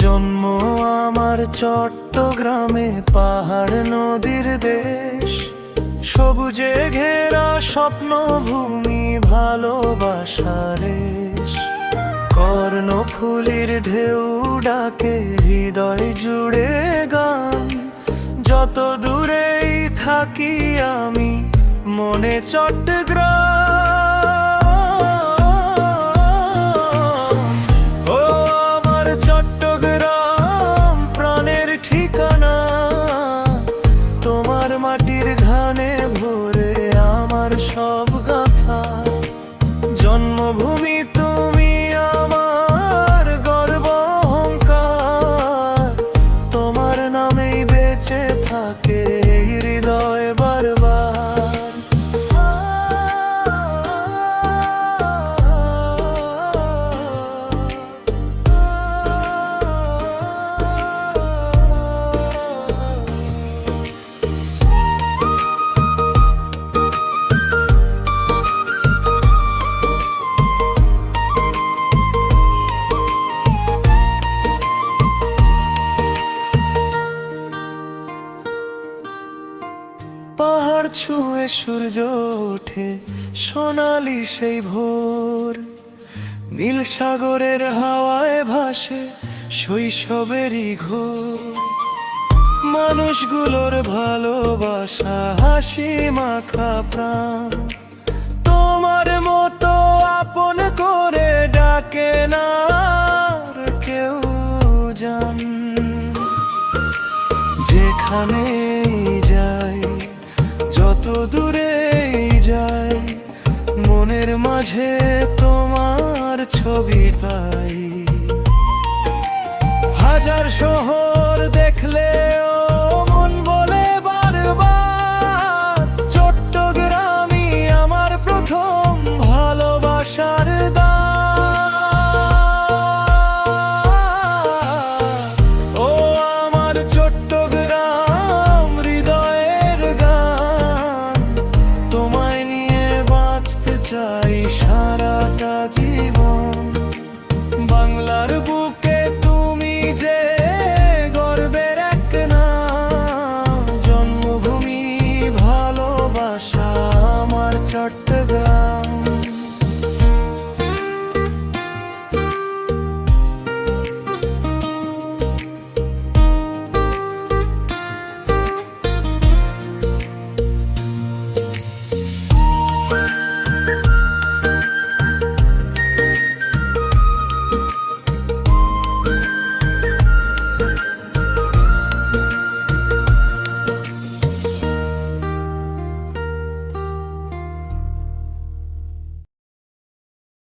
জন্ম আমার চট্টগ্রামে, পাহাড় নদীর দেশ, সবুজে ঘেরা স্বপ্নভূমি, ভালোবাসার রেশ। কর্ণফুলীর ঢেউ ডাকে, হৃদয় জুড়ে গান। যত দূরেই থাকি আমি, মনে চট্টগ্রাম। ও আমার চট্টগ্রাম, প্রাণের ঠিকানা। তোমার মাটির ঘানে ভরে আমার সব গাথা। জন্মভূমি তুমি আমার গর্ব অহংকার। তোমার নামেই বেঁচে থাকে এই হৃদয় বারবার। পাহাড় ছুঁয়ে সূর্য ওঠে, সোনালি সেই ভোর। নীল সাগরের হাওয়ায় ভাসে শৈশবেরই ঘোর। মানুষগুলোর ভালোবাসা, হাসি মাখা প্রাণ। তোমার মতো আপন করে ডাকে না আর কেউ জান। যেখানেই যাই, যত দূরেই যাই, মনের মাঝে তোমার ছবি পাই। হাজার শহর দেখলে